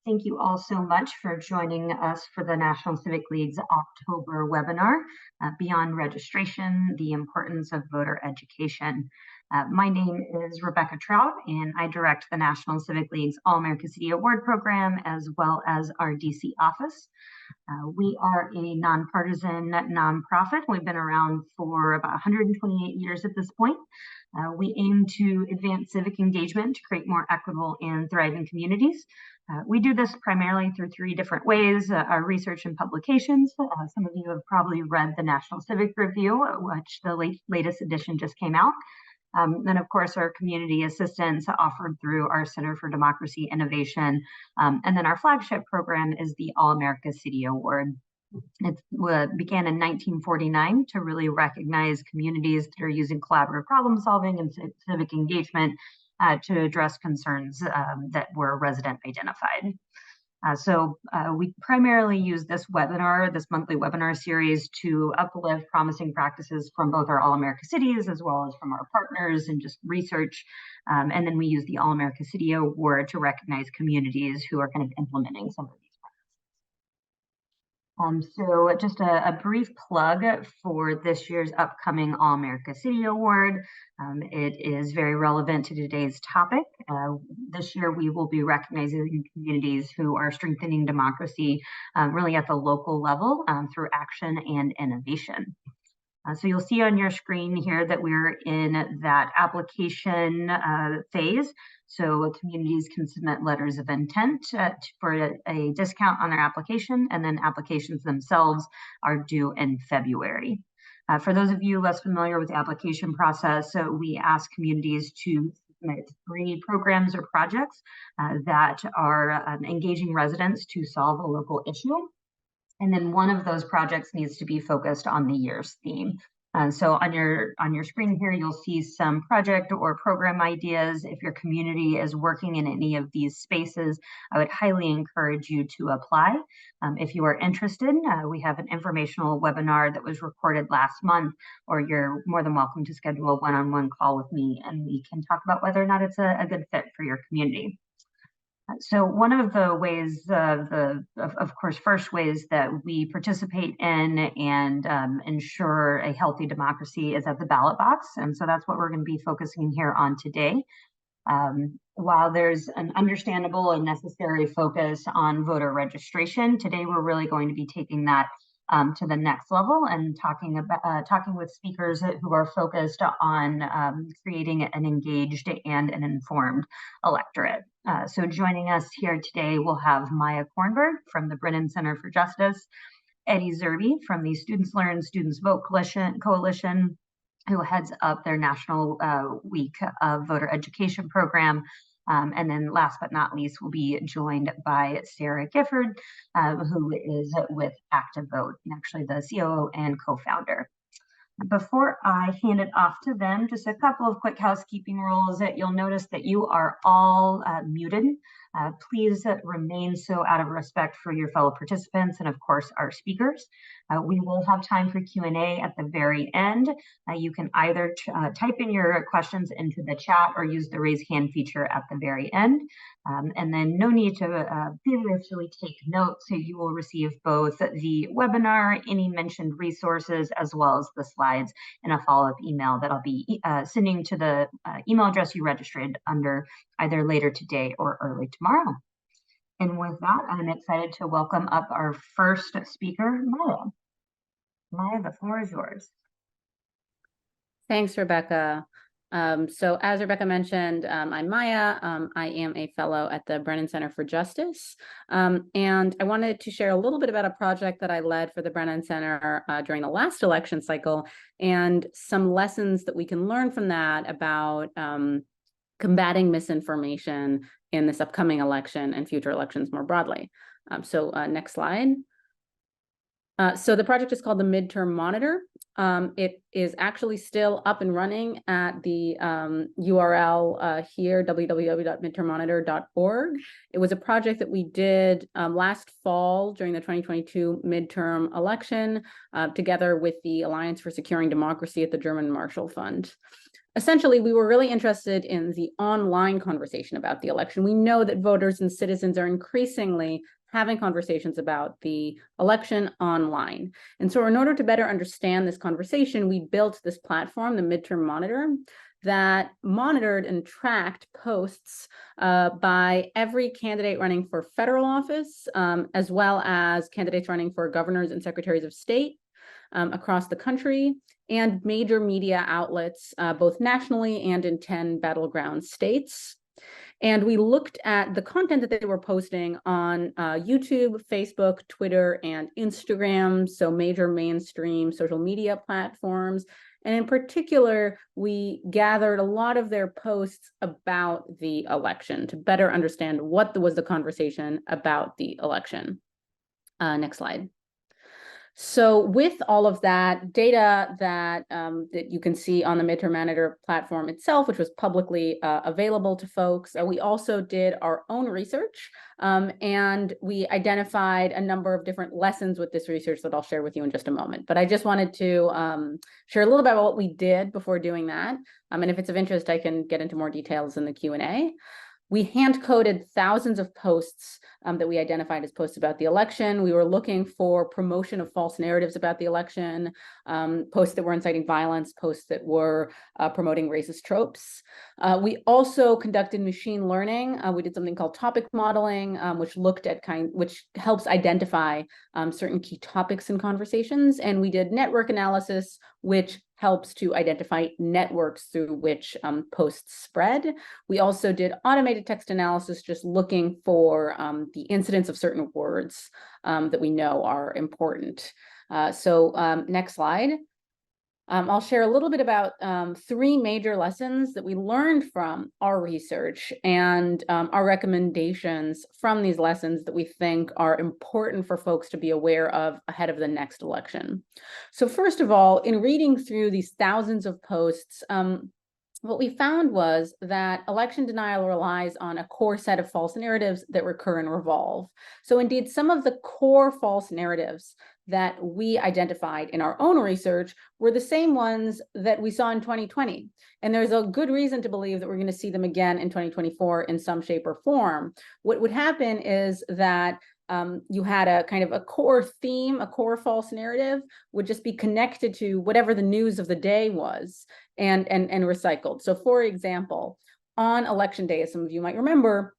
Thank you all so much for joining us for the National Civic League's October webinar, Beyond Registration, the Importance of Voter Education. My name is Rebecca Trout, and I direct the National Civic League's All-America City Award Program, as well as our DC office. We are a nonpartisan nonprofit. We've been around for about 128 years at this point. We aim to advance civic engagement to create more equitable and thriving communities. We do this primarily through three different ways: our research and publications. Some of you have probably read the National Civic Review, which the latest edition just came out. Then, of course, our community assistance offered through our Center for Democracy Innovation. And then our flagship program is the All-America City Award. It began in 1949 to really recognize communities that are using collaborative problem solving and civic engagement to address concerns that were resident identified. So we primarily use this monthly webinar series to uplift promising practices from both our All-America cities as well as from our partners and just research. And then we use the All-America City Award to recognize communities who are kind of implementing some of these. So just a brief plug for this year's upcoming All-America City Award. It is very relevant to today's topic. This year we will be recognizing communities who are strengthening democracy really at the local level through action and innovation. So you'll see on your screen here that we're in that application phase. So communities can submit letters of intent for a discount on their application, and then applications themselves are due in February. For those of you less familiar with the application process, we ask communities to submit 3 programs or projects that are engaging residents to solve a local issue. And then one of those projects needs to be focused on the year's theme. So on your screen here, you'll see some project or program ideas. If your community is working in any of these spaces, I would highly encourage you to apply. If you are interested, we have an informational webinar that was recorded last month, or you're more than welcome to schedule a one-on-one call with me, and we can talk about whether or not it's a good fit for your community. So one of the ways, of course, first ways that we participate in and ensure a healthy democracy is at the ballot box. And so that's what we're going to be focusing here on today. While there's an understandable and necessary focus on voter registration, today we're really going to be taking that to the next level and talking with speakers who are focused on creating an engaged and an informed electorate. So joining us here today, we'll have Maya Kornberg from the Brennan Center for Justice, Eddie Zerbe from the Students Learn, Students Vote Coalition, who heads up their National Week of Voter Education program. And then last but not least, we'll be joined by Sarah Gifford, who is with Active Vote, and actually the COO and co-founder. Before I hand it off to them, just a couple of quick housekeeping rules. That you'll notice that you are all muted. Please remain so out of respect for your fellow participants and, of course, our speakers. We will have time for Q&A at the very end. You can either type in your questions into the chat or use the raise hand feature at the very end. And then no need to feverishly take notes. So you will receive both the webinar, any mentioned resources, as well as the slides in a follow-up email that I'll be sending to the email address you registered under either later today or early tomorrow. And with that, I'm excited to welcome up our first speaker, Maya. Maya, the floor is yours. Thanks, Rebecca. So as Rebecca mentioned, I'm Maya. I am a fellow at the Brennan Center for Justice. And I wanted to share a little bit about a project that I led for the Brennan Center during the last election cycle and some lessons that we can learn from that about combating misinformation in this upcoming election and future elections more broadly. So next slide. So the project is called the Midterm Monitor. It is actually still up and running at the URL here, www.midtermmonitor.org. It was a project that we did last fall during the 2022 midterm election, together with the Alliance for Securing Democracy at the German Marshall Fund. essentially, we were really interested in the online conversation about the election. We know that voters and citizens are increasingly having conversations about the election online. And so in order to better understand this conversation, we built this platform, the Midterm Monitor, that monitored and tracked posts by every candidate running for federal office, as well as candidates running for governors and secretaries of state across the country, and major media outlets, both nationally and in 10 battleground states. And we looked at the content that they were posting on YouTube, Facebook, Twitter, and Instagram, so major mainstream social media platforms. And in particular, we gathered a lot of their posts about the election to better understand what was the conversation about the election. Next slide. So with all of that data that you can see on the Midterm Monitor platform itself, which was publicly available to folks, we also did our own research, and we identified a number of different lessons with this research that I'll share with you in just a moment. But I just wanted to share a little bit about what we did before doing that. And if it's of interest, I can get into more details in the Q&A. We hand-coded thousands of posts that we identified as posts about the election. We were looking for promotion of false narratives about the election, posts that were inciting violence, posts that were promoting racist tropes. We also conducted machine learning. We did something called topic modeling, which looked at which helps identify certain key topics in conversations. And we did network analysis, which helps to identify networks through which posts spread. We also did automated text analysis, just looking for the incidence of certain words that we know are important. Next slide. I'll share a little bit about three major lessons that we learned from our research and our recommendations from these lessons that we think are important for folks to be aware of ahead of the next election. So first of all, in reading through these thousands of posts, what we found was that election denial relies on a core set of false narratives that recur and revolve. So indeed, some of the core false narratives that we identified in our own research were the same ones that we saw in 2020. And there's a good reason to believe that we're going to see them again in 2024 in some shape or form. What would happen is that you had a kind of a core theme, a core false narrative would just be connected to whatever the news of the day was and recycled. So for example, on election day, as some of you might remember,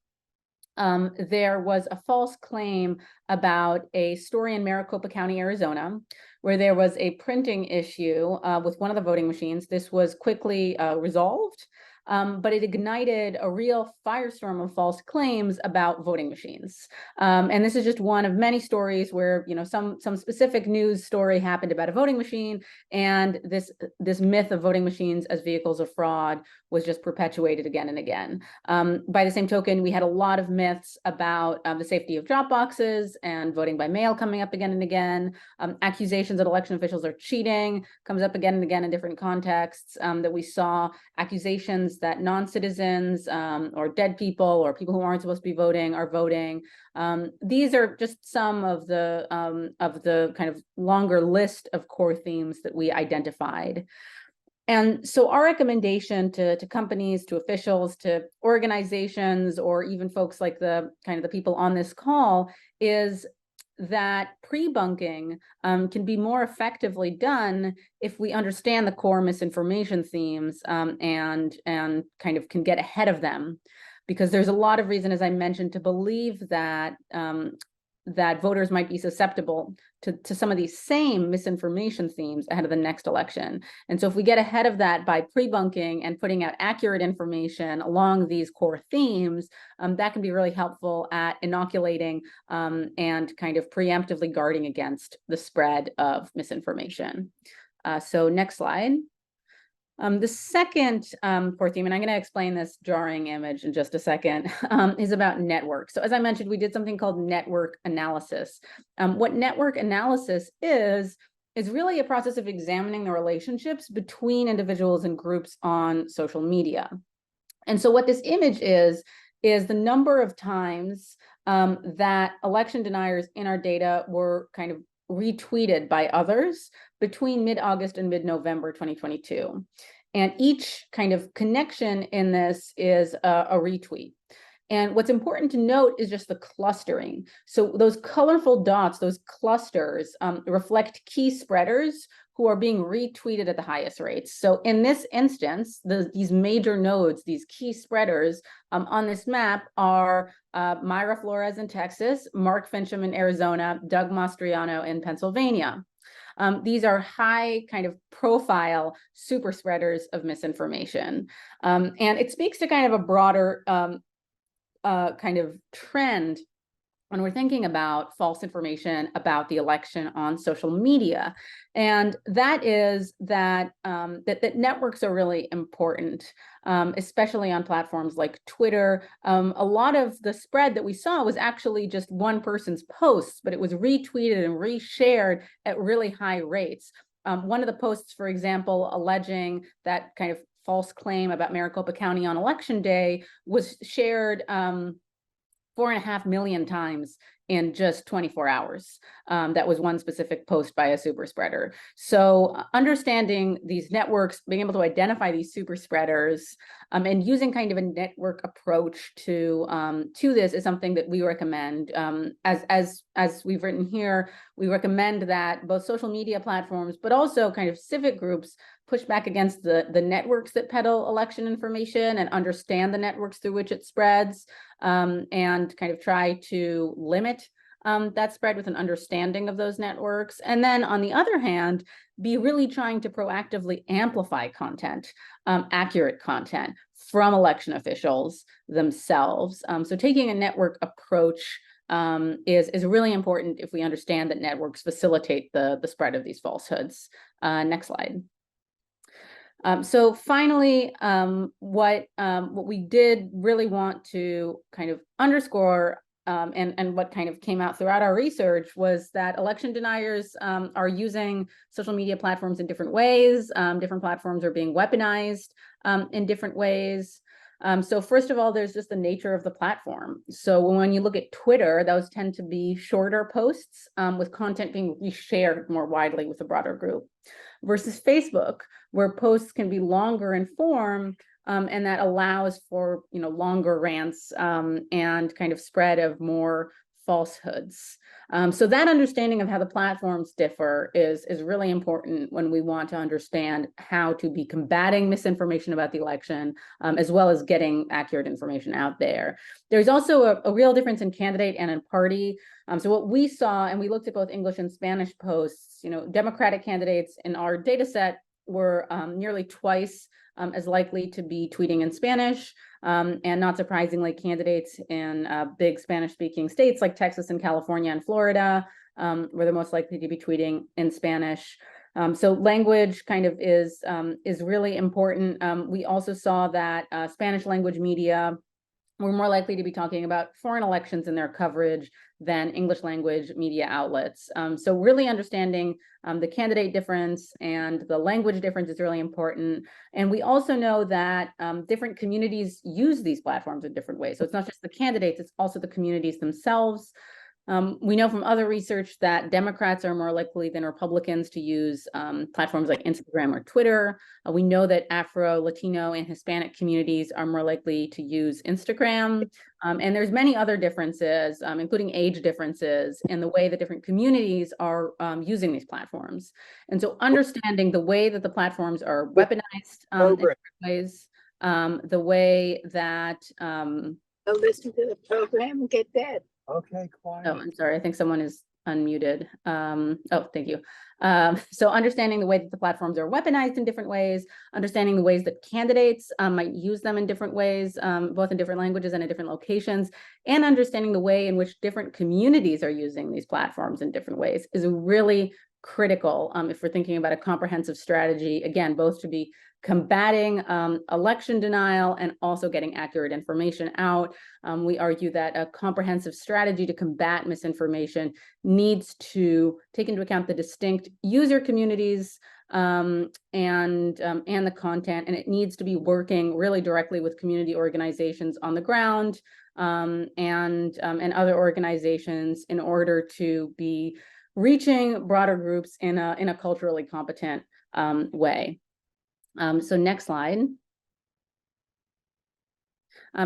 there was a false claim about a story in Maricopa County, Arizona, where there was a printing issue with one of the voting machines. This was quickly resolved, but it ignited a real firestorm of false claims about voting machines. And this is just one of many stories where, you know, some specific news story happened about a voting machine, and this myth of voting machines as vehicles of fraud was just perpetuated again and again. By the same token, we had a lot of myths about the safety of drop boxes and voting by mail coming up again and again. Accusations that election officials are cheating comes up again and again in different contexts that we saw. Accusations that non-citizens or dead people or people who aren't supposed to be voting are voting. These are just some of the kind of longer list of core themes that we identified. And so our recommendation to companies, to officials, to organizations, or even folks like the people on this call is that pre-bunking can be more effectively done if we understand the core misinformation themes and kind of can get ahead of them, because there's a lot of reason, as I mentioned, to believe that that voters might be susceptible to some of these same misinformation themes ahead of the next election. And so if we get ahead of that by pre-bunking and putting out accurate information along these core themes, that can be really helpful at inoculating and kind of preemptively guarding against the spread of misinformation. So next slide. The second core theme, and I'm going to explain this jarring image in just a second, is about network. So as I mentioned, we did something called network analysis. What network analysis is really a process of examining the relationships between individuals and groups on social media. And so what this image is the number of times that election deniers in our data were kind of retweeted by others between mid-August and mid-November 2022. And each kind of connection in this is a retweet. And what's important to note is just the clustering. So those colorful dots, those clusters, reflect key spreaders who are being retweeted at the highest rates. So in this instance, these major nodes, these key spreaders on this map are Myra Flores in Texas, Mark Fincham in Arizona, Doug Mastriano in Pennsylvania. These are high kind of profile super spreaders of misinformation. And it speaks to kind of a broader kind of trend when we're thinking about false information about the election on social media. And that is that that networks are really important, especially on platforms like Twitter. A lot of the spread that we saw was actually just one person's posts, but it was retweeted and reshared at really high rates. One of the posts, for example, alleging that kind of false claim about Maricopa County on election day was shared 4.5 million times in just 24 hours. That was one specific post by a super spreader. So understanding these networks, being able to identify these super spreaders, and using kind of a network approach to this is something that we recommend. As we've written here, we recommend that both social media platforms, but also kind of civic groups push back against the networks that peddle election information and understand the networks through which it spreads, and kind of try to limit that spread with an understanding of those networks. And then on the other hand, be really trying to proactively amplify content, accurate content from election officials themselves. So taking a network approach is really important if we understand that networks facilitate the spread of these falsehoods. Next slide. So finally, what we did really want to kind of underscore, and what kind of came out throughout our research, was that election deniers are using social media platforms in different ways. Different platforms are being weaponized in different ways. So first of all, there's just the nature of the platform. So when you look at Twitter, those tend to be shorter posts with content being reshared more widely with a broader group, versus Facebook, where posts can be longer in form, and that allows for longer rants and kind of spread of more falsehoods. So that understanding of how the platforms differ is really important when we want to understand how to be combating misinformation about the election, as well as getting accurate information out there. There's also a real difference in candidate and in party. So what we saw, and we looked at both English and Spanish posts, Democratic candidates in our data set were nearly twice as likely to be tweeting in Spanish. And not surprisingly, candidates in big Spanish-speaking states like Texas and California and Florida were the most likely to be tweeting in Spanish. So language kind of is really important. We also saw that Spanish language media were more likely to be talking about foreign elections in their coverage than English language media outlets. So really understanding the candidate difference and the language difference is really important. And we also know that different communities use these platforms in different ways. So it's not just the candidates, it's also the communities themselves. We know from other research that Democrats are more likely than Republicans to use platforms like Instagram or Twitter. We know that Afro, Latino, and Hispanic communities are more likely to use Instagram. And there's many other differences, including age differences, in the way that different communities are using these platforms. And so understanding the way that the platforms are weaponized in different ways, the way that... listen to the program and get that. Okay, quiet. Oh, I'm sorry. I think someone is unmuted. Oh, thank you. So understanding the way that the platforms are weaponized in different ways, understanding the ways that candidates might use them in different ways, both in different languages and in different locations, and understanding the way in which different communities are using these platforms in different ways is really critical if we're thinking about a comprehensive strategy, again, both to be combating election denial and also getting accurate information out. We argue that a comprehensive strategy to combat misinformation needs to take into account the distinct user communities and the content, and it needs to be working really directly with community organizations on the ground and other organizations in order to be reaching broader groups in a culturally competent way. So next slide.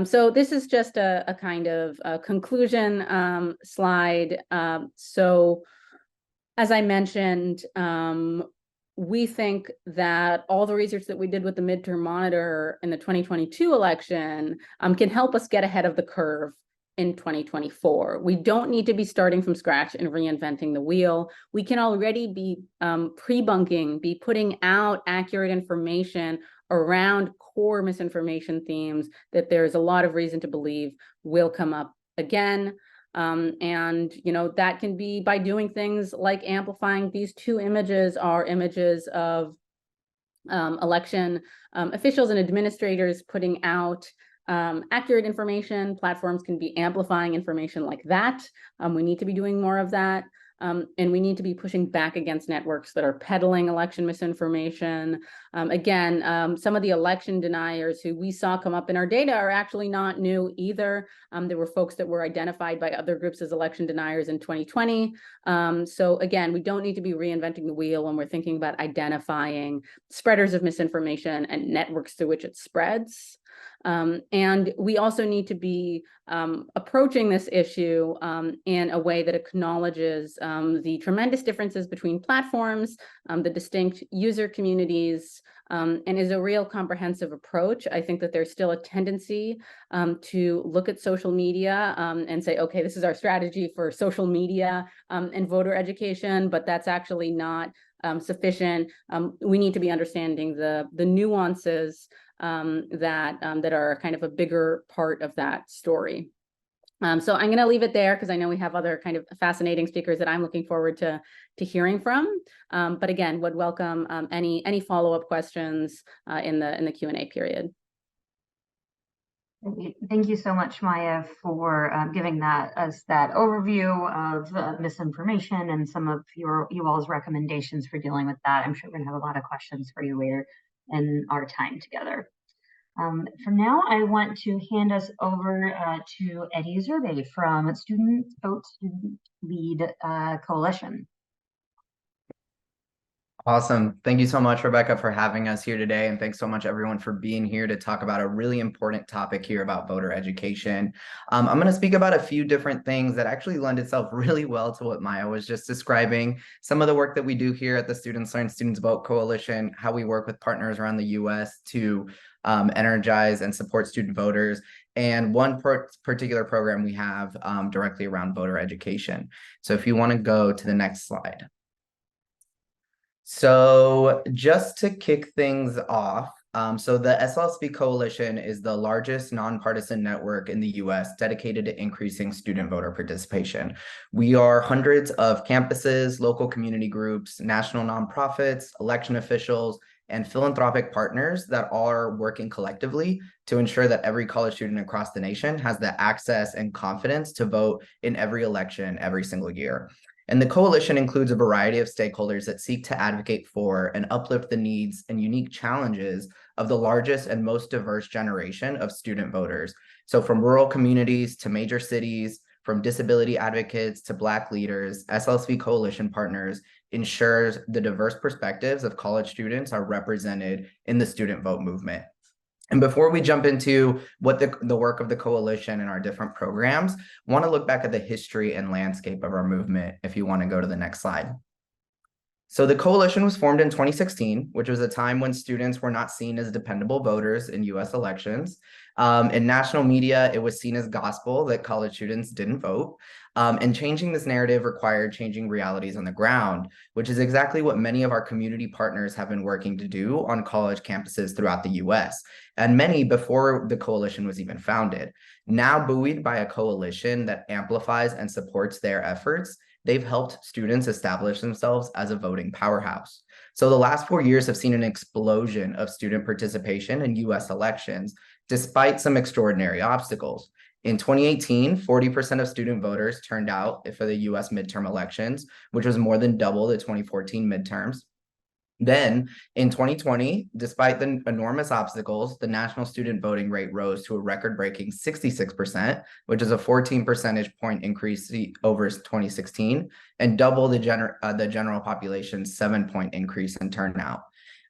So this is just a kind of a conclusion slide. So as I mentioned, we think that all the research that we did with the midterm monitor in the 2022 election can help us get ahead of the curve in 2024. We don't need to be starting from scratch and reinventing the wheel. We can already be pre-bunking, be putting out accurate information around core misinformation themes that there's a lot of reason to believe will come up again. And that can be by doing things like amplifying. These two images are images of election officials and administrators putting out accurate information. Platforms can be amplifying information like that. We need to be doing more of that. And we need to be pushing back against networks that are peddling election misinformation. Again, some of the election deniers who we saw come up in our data are actually not new either. There were folks that were identified by other groups as election deniers in 2020. So again, we don't need to be reinventing the wheel when we're thinking about identifying spreaders of misinformation and networks through which it spreads. And we also need to be approaching this issue in a way that acknowledges the tremendous differences between platforms, the distinct user communities, and is a real comprehensive approach. I think that there's still a tendency to look at social media and say, okay, this is our strategy for social media and voter education, but that's actually not sufficient. We need to be understanding the nuances that are kind of a bigger part of that story. So I'm going to leave it there because I know we have other kind of fascinating speakers that I'm looking forward to hearing from. But again, would welcome any follow-up questions in the Q&A period. Thank you so much, Maya, for giving us that overview of misinformation and some of you all's recommendations for dealing with that. I'm sure we're going to have a lot of questions for you later in our time together. For now, I want to hand us over to Eddie Zerbe from Student Vote Student Lead Coalition. Awesome. Thank you so much, Rebecca, for having us here today. And thanks so much, everyone, for being here to talk about a really important topic here about voter education. I'm going to speak about a few different things that actually lend itself really well to what Maya was just describing. Some of the work that we do here at the Students Learn, Students Vote Coalition, how we work with partners around the U.S. to energize and support student voters, and one particular program we have directly around voter education. So if you want to go to the next slide. So just to kick things off, so the SLSV Coalition is the largest nonpartisan network in the US dedicated to increasing student voter participation. We are hundreds of campuses, local community groups, national nonprofits, election officials, and philanthropic partners that are working collectively to ensure that every college student across the nation has the access and confidence to vote in every election every single year. And the coalition includes a variety of stakeholders that seek to advocate for and uplift the needs and unique challenges of the largest and most diverse generation of student voters. So from rural communities to major cities, from disability advocates to Black leaders, SLSV Coalition partners ensures the diverse perspectives of college students are represented in the student vote movement. And before we jump into what the work of the coalition and our different programs, I want to look back at the history and landscape of our movement, if you want to go to the next slide. So the coalition was formed in 2016, which was a time when students were not seen as dependable voters in US elections. In national media, it was seen as gospel that college students didn't vote. And changing this narrative required changing realities on the ground, which is exactly what many of our community partners have been working to do on college campuses throughout the US, and many before the coalition was even founded. Now buoyed by a coalition that amplifies and supports their efforts, they've helped students establish themselves as a voting powerhouse. So the last 4 years have seen an explosion of student participation in US elections, despite some extraordinary obstacles. In 2018, 40% of student voters turned out for the US midterm elections, which was more than double the 2014 midterms. Then in 2020, despite the enormous obstacles, the national student voting rate rose to a record-breaking 66%, which is a 14 percentage point increase over 2016, and double the general population's 7-point increase in turnout.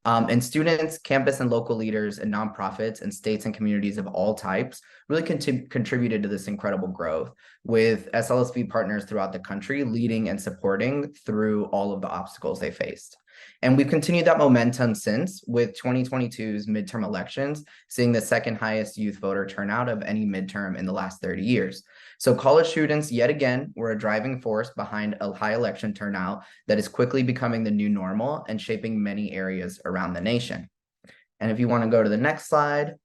And students, campus and local leaders, and nonprofits and states and communities of all types really contributed to this incredible growth, with SLSV partners throughout the country leading and supporting through all of the obstacles they faced. And we've continued that momentum since, with 2022's midterm elections seeing the second highest youth voter turnout of any midterm in the last 30 years. So college students, yet again, were a driving force behind a high election turnout that is quickly becoming the new normal and shaping many areas around the nation. And if you want to go to the next slide.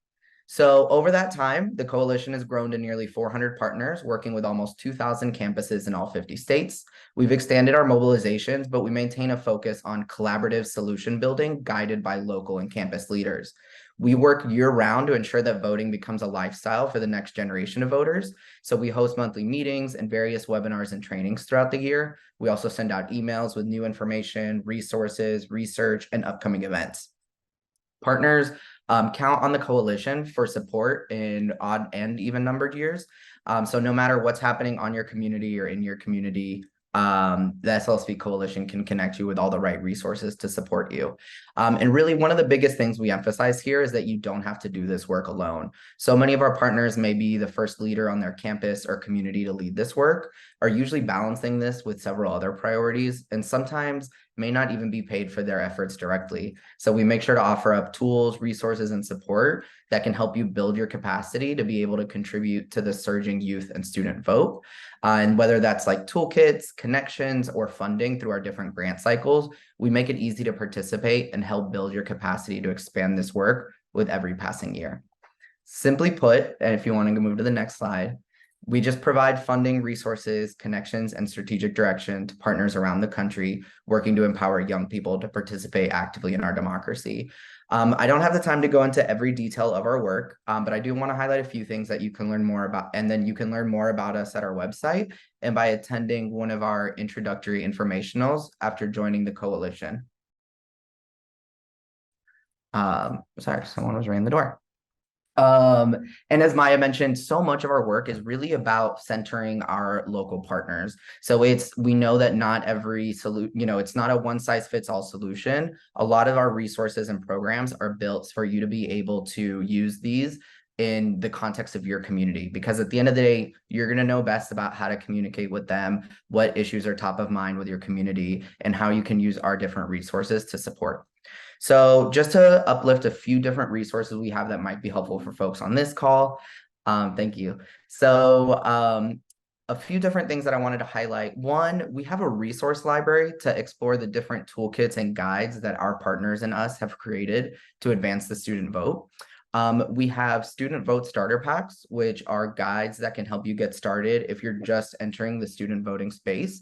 So over that time, the coalition has grown to nearly 400 partners, working with almost 2,000 campuses in all 50 states. We've expanded our mobilizations, but we maintain a focus on collaborative solution building guided by local and campus leaders. We work year-round to ensure that voting becomes a lifestyle for the next generation of voters. So we host monthly meetings and various webinars and trainings throughout the year. We also send out emails with new information, resources, research, and upcoming events. Partners count on the coalition for support in odd and even numbered years. So no matter what's happening on your community or in your community, the SLSV Coalition can connect you with all the right resources to support you. And really, one of the biggest things we emphasize here is that you don't have to do this work alone. So many of our partners may be the first leader on their campus or community to lead this work, are usually balancing this with several other priorities, and sometimes may not even be paid for their efforts directly. So we make sure to offer up tools, resources, and support that can help you build your capacity to be able to contribute to the surging youth and student vote. And whether that's like toolkits, connections, or funding through our different grant cycles, we make it easy to participate and help build your capacity to expand this work with every passing year. Simply put, and if you want to move to the next slide, we just provide funding, resources, connections, and strategic direction to partners around the country working to empower young people to participate actively in our democracy. I don't have the time to go into every detail of our work, but I do want to highlight a few things that you can learn more about, and then you can learn more about us at our website and by attending one of our introductory informationals after joining the coalition. Sorry, someone was ringing the door. And as Maya mentioned, so much of our work is really about centering our local partners. So we know that not every solution, it's not a one size fits all solution. A lot of our resources and programs are built for you to be able to use these in the context of your community, because at the end of the day, you're going to know best about how to communicate with them, what issues are top of mind with your community, and how you can use our different resources to support. So just to uplift a few different resources we have that might be helpful for folks on this call. Thank you. So a few different things that I wanted to highlight. One, we have a resource library to explore the different toolkits and guides that our partners and us have created to advance the student vote. We have student vote starter packs, which are guides that can help you get started if you're just entering the student voting space.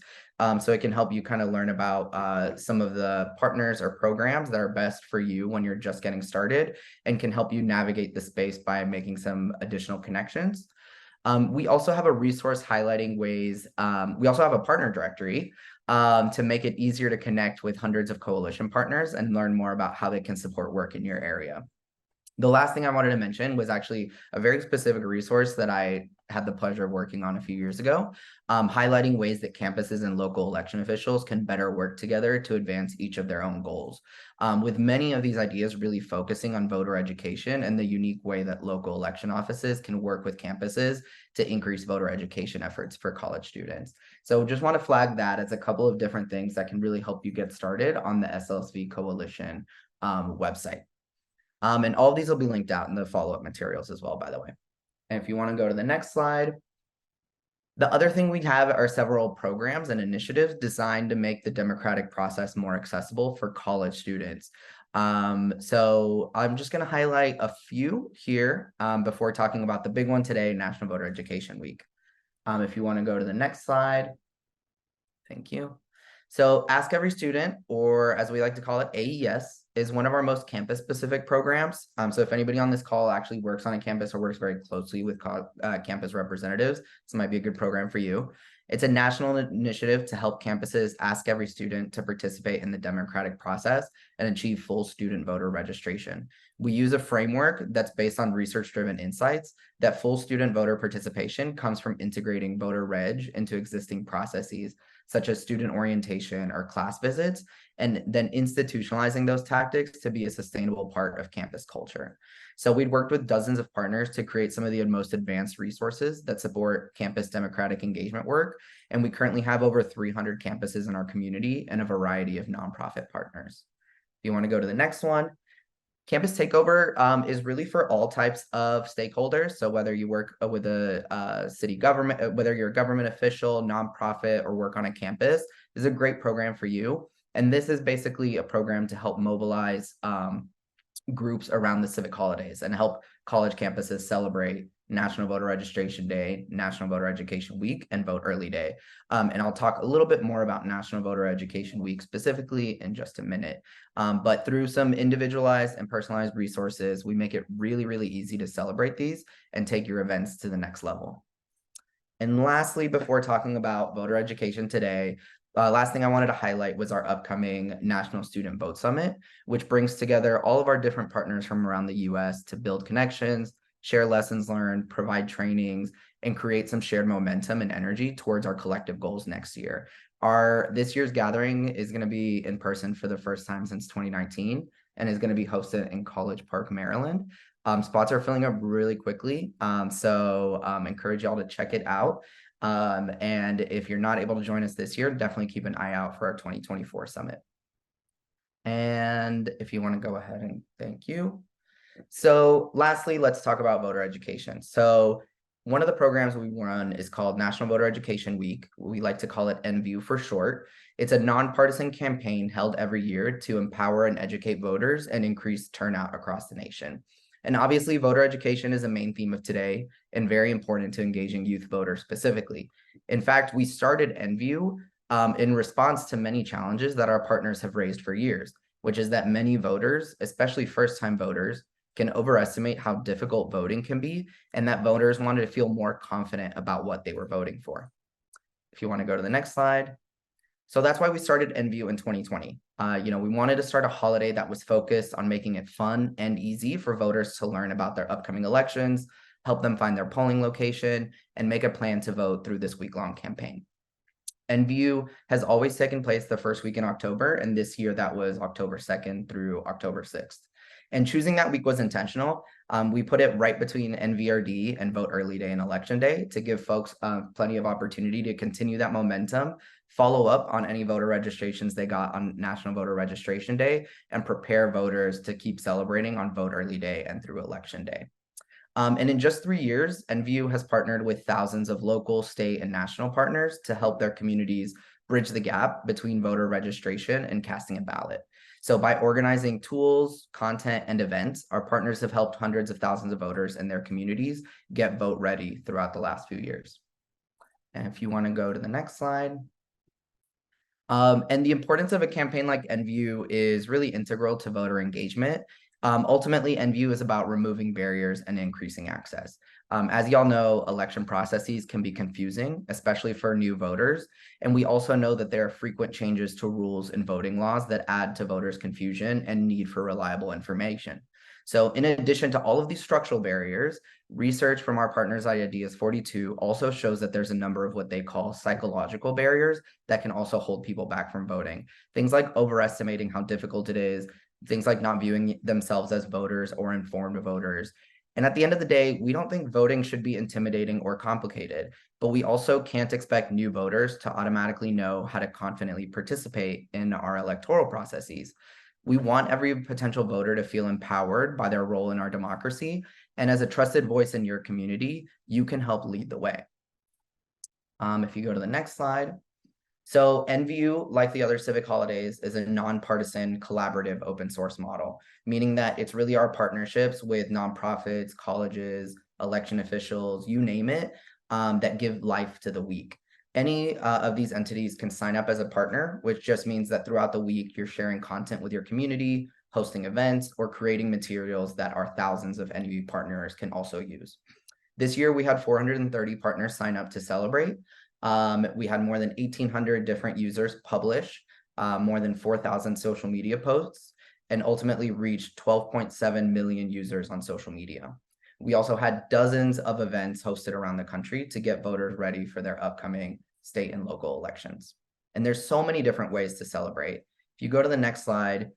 So it can help you kind of learn about some of the partners or programs that are best for you when you're just getting started, and can help you navigate the space by making some additional connections. We also have a resource highlighting ways. We also have a partner directory to make it easier to connect with hundreds of coalition partners and learn more about how they can support work in your area. The last thing I wanted to mention was actually a very specific resource that I had the pleasure of working on a few years ago, highlighting ways that campuses and local election officials can better work together to advance each of their own goals. With many of these ideas really focusing on voter education and the unique way that local election offices can work with campuses to increase voter education efforts for college students. So just want to flag that as a couple of different things that can really help you get started on the SLSV Coalition website. And all of these will be linked out in the follow-up materials as well, by the way. And if you want to go to the next slide, the other thing we have are several programs and initiatives designed to make the democratic process more accessible for college students. So I'm just going to highlight a few here before talking about the big one today, National Voter Education Week. If you want to go to the next slide. Thank you. So Ask Every Student, or as we like to call it, AES, is one of our most campus-specific programs. So if anybody on this call actually works on a campus or works very closely with campus representatives, this might be a good program for you. It's a national initiative to help campuses ask every student to participate in the democratic process and achieve full student voter registration. We use a framework that's based on research-driven insights that full student voter participation comes from integrating voter reg into existing processes, such as student orientation or class visits, and then institutionalizing those tactics to be a sustainable part of campus culture. So we'd worked with dozens of partners to create some of the most advanced resources that support campus democratic engagement work. And we currently have over 300 campuses in our community and a variety of nonprofit partners. If you want to go to the next one, Campus Takeover is really for all types of stakeholders. So whether you work with a city government, whether you're a government official, nonprofit, or work on a campus, this is a great program for you. And this is basically a program to help mobilize groups around the civic holidays and help college campuses celebrate National Voter Registration Day, National Voter Education Week, and Vote Early Day. And I'll talk a little bit more about National Voter Education Week specifically in just a minute. But through some individualized and personalized resources, we make it really, really easy to celebrate these and take your events to the next level. And lastly, before talking about voter education today, last thing I wanted to highlight was our upcoming National Student Vote Summit, which brings together all of our different partners from around the US to build connections, share lessons learned, provide trainings, and create some shared momentum and energy towards our collective goals next year. This year's gathering is going to be in person for the first time since 2019 and is going to be hosted in College Park, Maryland. Spots are filling up really quickly, so encourage y'all to check it out. And if you're not able to join us this year, definitely keep an eye out for our 2024 summit. And if you want to go ahead and thank you. So lastly, let's talk about voter education. So one of the programs we run is called National Voter Education Week. We like to call it NVU for short. It's a nonpartisan campaign held every year to empower and educate voters and increase turnout across the nation. And obviously, voter education is a main theme of today and very important to engaging youth voters specifically. In fact, we started NVU in response to many challenges that our partners have raised for years, which is that many voters, especially first-time voters, can overestimate how difficult voting can be, and that voters wanted to feel more confident about what they were voting for. If you want to go to the next slide. So that's why we started NVU in 2020. We wanted to start a holiday that was focused on making it fun and easy for voters to learn about their upcoming elections, help them find their polling location, and make a plan to vote through this week-long campaign. NVU has always taken place the first week in October, and this year that was October 2nd through October 6th. And choosing that week was intentional. We put it right between NVRD and Vote Early Day and Election Day to give folks plenty of opportunity to continue that momentum, follow up on any voter registrations they got on National Voter Registration Day, and prepare voters to keep celebrating on Vote Early Day and through Election Day. And in just 3 years, NVU has partnered with thousands of local, state, and national partners to help their communities bridge the gap between voter registration and casting a ballot. So by organizing tools, content, and events, our partners have helped hundreds of thousands of voters in their communities get vote ready throughout the last few years. And if you want to go to the next slide. And the importance of a campaign like NVU is really integral to voter engagement. Ultimately, NVU is about removing barriers and increasing access. As y'all know, election processes can be confusing, especially for new voters. And we also know that there are frequent changes to rules and voting laws that add to voters' confusion and need for reliable information. So in addition to all of these structural barriers, research from our partners at Attendees 42 also shows that there's a number of what they call psychological barriers that can also hold people back from voting. Things like overestimating how difficult it is, things like not viewing themselves as voters or informed voters. And at the end of the day, we don't think voting should be intimidating or complicated, but we also can't expect new voters to automatically know how to confidently participate in our electoral processes. We want every potential voter to feel empowered by their role in our democracy. And as a trusted voice in your community, you can help lead the way. If you go to the next slide. So NVU, like the other civic holidays, is a nonpartisan, collaborative open source model, meaning that it's really our partnerships with nonprofits, colleges, election officials, you name it, that give life to the week. Any of these entities can sign up as a partner, which just means that throughout the week, you're sharing content with your community, hosting events, or creating materials that our thousands of NVU partners can also use. This year, we had 430 partners sign up to celebrate. We had more than 1,800 different users publish, more than 4,000 social media posts, and ultimately reached 12.7 million users on social media. We also had dozens of events hosted around the country to get voters ready for their upcoming state and local elections. And there's so many different ways to celebrate. If you go to the next slide,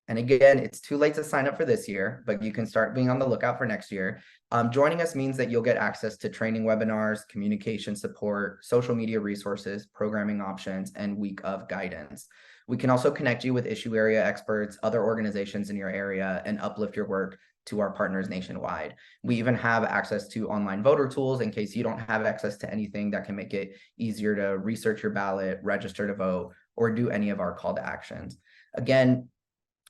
and again, it's too late to sign up for this year, but you can start being on the lookout for next year. Joining us means that you'll get access to training webinars, communication support, social media resources, programming options, and week of guidance. We can also connect you with issue area experts, other organizations in your area, and uplift your work to our partners nationwide. We even have access to online voter tools in case you don't have access to anything that can make it easier to research your ballot, register to vote, or do any of our call to actions. Again,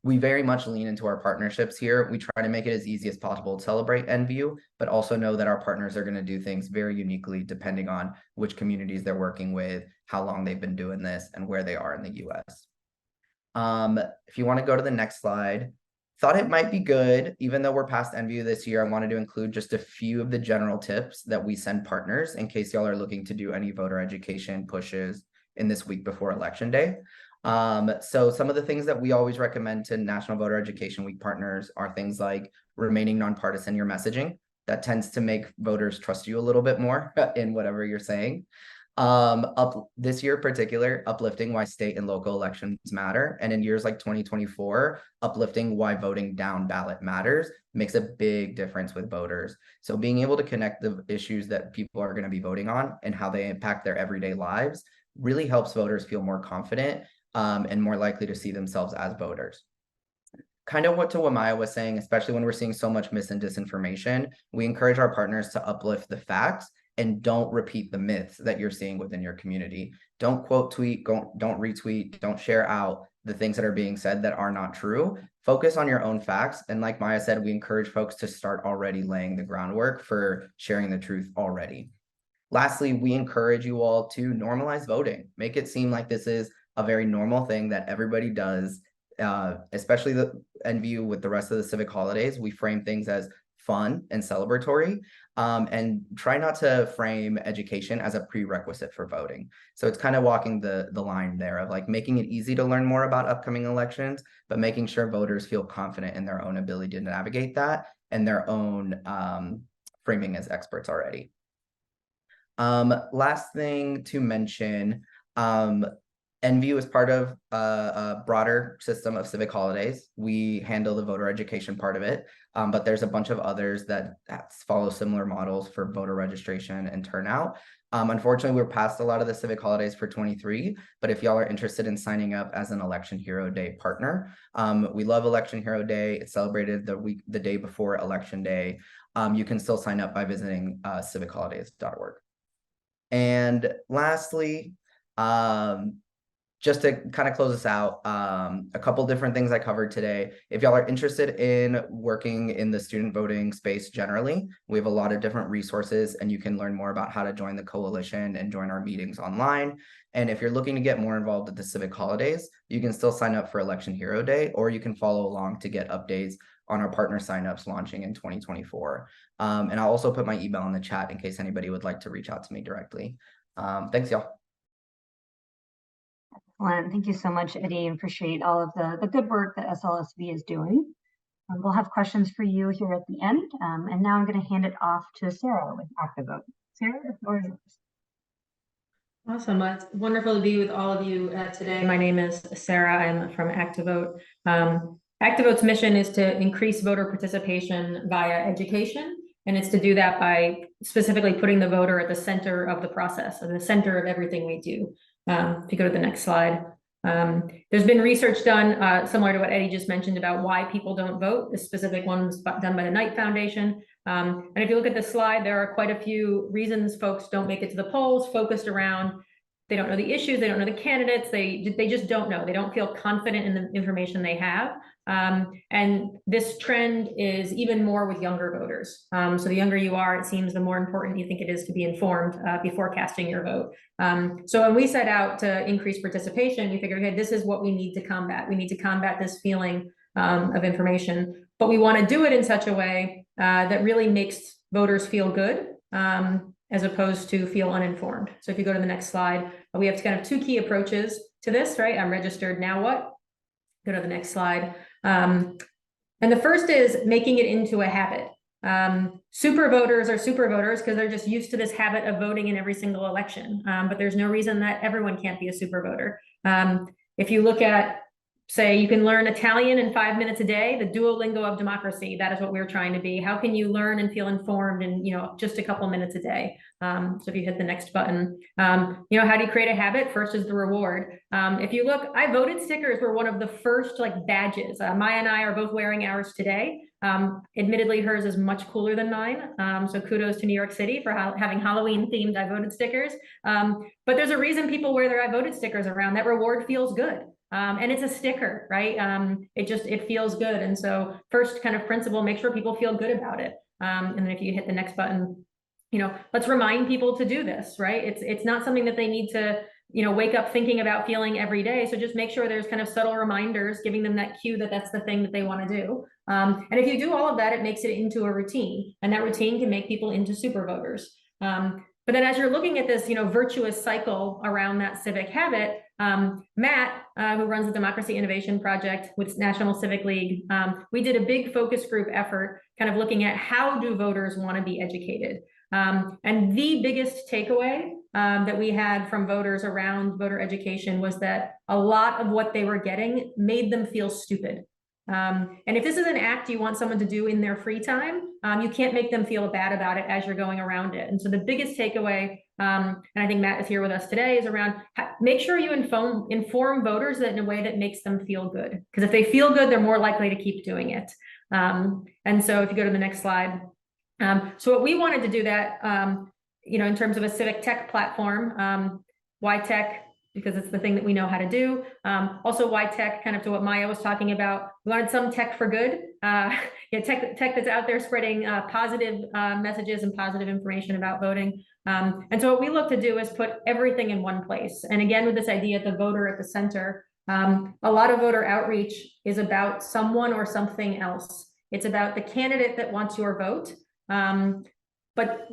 we very much lean into our partnerships here. We try to make it as easy as possible to celebrate NView, but also know that our partners are going to do things very uniquely depending on which communities they're working with, how long they've been doing this, and where they are in the US. If you want to go to the next slide, thought it might be good, even though we're past NView this year, I wanted to include just a few of the general tips that we send partners in case y'all are looking to do any voter education pushes in this week before Election Day. So some of the things that we always recommend to National Voter Education Week partners are things like remaining nonpartisan your messaging. That tends to make voters trust you a little bit more in whatever you're saying. This year in particular, uplifting why state and local elections matter. And in years like 2024, uplifting why voting down ballot matters makes a big difference with voters. So being able to connect the issues that people are going to be voting on and how they impact their everyday lives really helps voters feel more confident and more likely to see themselves as voters. Kind of what Maya was saying, especially when we're seeing so much mis and disinformation, we encourage our partners to uplift the facts and don't repeat the myths that you're seeing within your community. Don't quote tweet, don't retweet, don't share out the things that are being said that are not true. Focus on your own facts. And like Maya said, we encourage folks to start already laying the groundwork for sharing the truth already. Lastly, we encourage you all to normalize voting. Make it seem like this is a very normal thing that everybody does, especially the NView with the rest of the civic holidays. We frame things as fun and celebratory, and try not to frame education as a prerequisite for voting. So it's kind of walking the line there of like making it easy to learn more about upcoming elections, but making sure voters feel confident in their own ability to navigate that and their own framing as experts already. Last thing to mention, NView is part of a broader system of civic holidays. We handle the voter education part of it, but there's a bunch of others that follow similar models for voter registration and turnout. Unfortunately, we're past a lot of the civic holidays for 23, but if y'all are interested in signing up as an Election Hero Day partner, we love Election Hero Day. It's celebrated the day before Election Day. You can still sign up by visiting civicholidays.org. And lastly, just to kind of close us out, a couple different things I covered today. If y'all are interested in working in the student voting space generally, we have a lot of different resources and you can learn more about how to join the coalition and join our meetings online. And if you're looking to get more involved with the civic holidays, you can still sign up for Election Hero Day, or you can follow along to get updates on our partner signups launching in 2024. And I'll also put my email in the chat in case anybody would like to reach out to me directly. Thanks, y'all. Excellent. Thank you so much, Eddie. Appreciate all of the good work that SLSV is doing. We'll have questions for you here at the end. And now I'm going to hand it off to Sarah with ActiveVote. Sarah, the floor is yours. Awesome. Well, it's wonderful to be with all of you today. My name is Sarah. I'm from ActiveVote. ActiveVote's mission is to increase voter participation via education, and it's to do that by specifically putting the voter at the center of the process, and the center of everything we do. If you go to the next slide, there's been research done similar to what Eddie just mentioned about why people don't vote. The specific one was done by the Knight Foundation. And if you look at the slide, there are quite a few reasons folks don't make it to the polls, focused around they don't know the issues, they don't know the candidates, they just don't know. They don't feel confident in the information they have. And this trend is even more with younger voters. So the younger you are, it seems the more important you think it is to be informed before casting your vote. So when we set out to increase participation, we figured, hey, this is what we need to combat. We need to combat this feeling of information, but we want to do it in such a way that really makes voters feel good, as opposed to feel uninformed. So if you go to the next slide, we have kind of two key approaches to this, right? I'm registered, now what? Go to the next slide. And the first is making it into a habit. Super voters are super voters because they're just used to this habit of voting in every single election. But there's no reason that everyone can't be a super voter. If you look at, say, you can learn Italian in 5 minutes a day, the Duolingo of democracy, that is what we're trying to be. How can you learn and feel informed in, just a couple minutes a day? So if you hit the next button, how do you create a habit? First is the reward. If you look, I voted stickers were one of the first badges. Maya and I are both wearing ours today. Admittedly, hers is much cooler than mine. So kudos to New York City for having Halloween themed I voted stickers. But there's a reason people wear their I voted stickers around. That reward feels good. And it's a sticker, right? It feels good. And so first kind of principle, make sure people feel good about it. And then if you hit the next button, let's remind people to do this, right? It's not something that they need to, wake up thinking about feeling every day. So just make sure there's kind of subtle reminders, giving them that cue that that's the thing that they want to do. And if you do all of that, it makes it into a routine, and that routine can make people into super voters. But then as you're looking at this, virtuous cycle around that civic habit, Matt, who runs the Democracy Innovation Project with National Civic League, we did a big focus group effort kind of looking at how do voters want to be educated. And the biggest takeaway that we had from voters around voter education was that a lot of what they were getting made them feel stupid. And if this is an act you want someone to do in their free time, you can't make them feel bad about it as you're going around it. And so the biggest takeaway, and I think Matt is here with us today, is around make sure you inform voters in a way that makes them feel good. Because if they feel good, they're more likely to keep doing it. And so if you go to the next slide. So what we wanted to do that, in terms of a civic tech platform, why tech? Because it's the thing that we know how to do. Also, why tech, kind of to what Maya was talking about. We wanted some tech for good. Tech that's out there spreading positive messages and positive information about voting. And so what we look to do is put everything in one place. And again, with this idea of the voter at the center, a lot of voter outreach is about someone or something else. It's about the candidate that wants your vote. But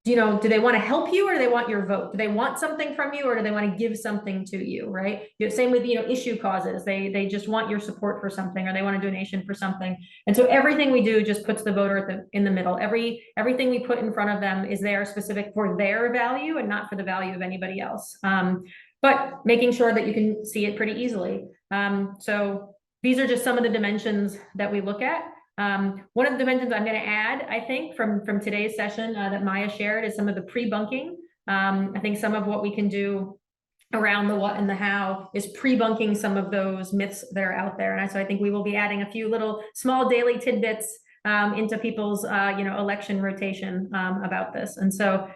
do they want to help you, or do they want your vote? Do they want something from you, or do they want to give something to you, right? Same with, issue causes. They just want your support for something, or they want a donation for something. And so everything we do just puts the voter in the middle. Everything we put in front of them is there specific for their value and not for the value of anybody else. But making sure that you can see it pretty easily. So these are just some of the dimensions that we look at. One of the dimensions I'm going to add, I think, from today's session that Maya shared is some of the pre-bunking. I think some of what we can do around the what and the how is pre-bunking some of those myths that are out there. And so I think we will be adding a few little small daily tidbits into people's election rotation about this. And so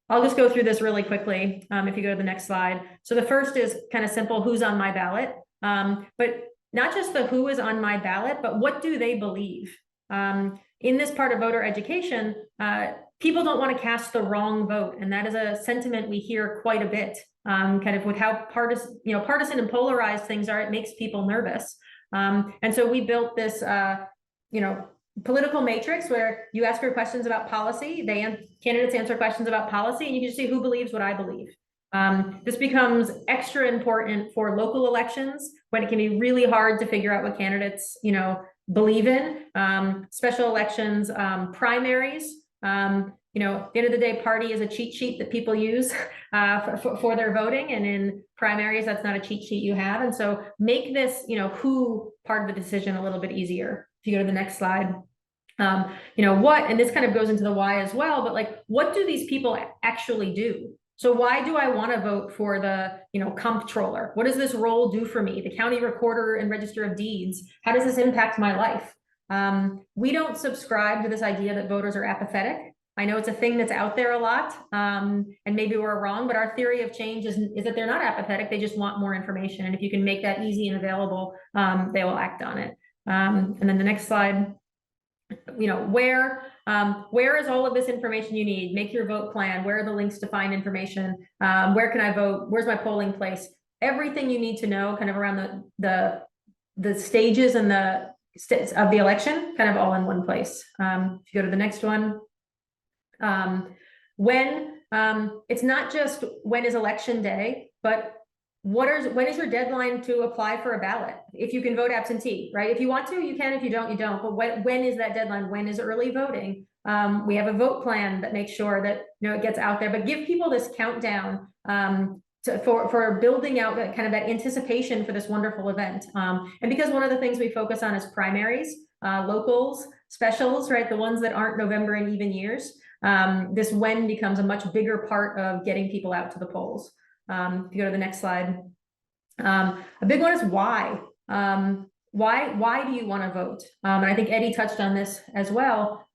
I'll just go through this really quickly if you go to the next slide. So the first is kind of simple, who's on my ballot? But not just the who is on my ballot, but what do they believe? In this part of voter education, people don't want to cast the wrong vote. And that is a sentiment we hear quite a bit, kind of with how partisan and polarized things are, it makes people nervous. And so we built this, political matrix where you ask her questions about policy, candidates answer questions about policy, and you can just see who believes what I believe. This becomes extra important for local elections when it can be really hard to figure out what candidates, believe in. Special elections, primaries. At the end of the day, party is a cheat sheet that people use for their voting, and in primaries, that's not a cheat sheet you have. And so make this, who part of the decision a little bit easier. If you go to the next slide. What, and this kind of goes into the why as well, but what do these people actually do? So why do I want to vote for the, comptroller? What does this role do for me? The county recorder and register of deeds. How does this impact my life? We don't subscribe to this idea that voters are apathetic. I know it's a thing that's out there a lot, and maybe we're wrong, but our theory of change is that they're not apathetic. They just want more information. And if you can make that easy and available, they will act on it. And then the next slide. Where is all of this information you need? Make your vote plan. Where are the links to find information? Where can I vote? Where's my polling place? Everything you need to know kind of around the stages and the steps of the election, kind of all in one place. If you go to the next one, when it's not just when is election day, but when is your deadline to apply for a ballot? If you can vote absentee, right? If you want to, you can. If you don't, you don't. But when is that deadline? When is early voting? We have a vote plan that makes sure that it gets out there, but give people this countdown for building out that kind of that anticipation for this wonderful event. And because one of the things we focus on is primaries, locals, specials, right? The ones that aren't November and even years. This when becomes a much bigger part of getting people out to the polls. If you go to the next slide. A big one is why. Why do you want to vote? And I think Eddie touched on this as well.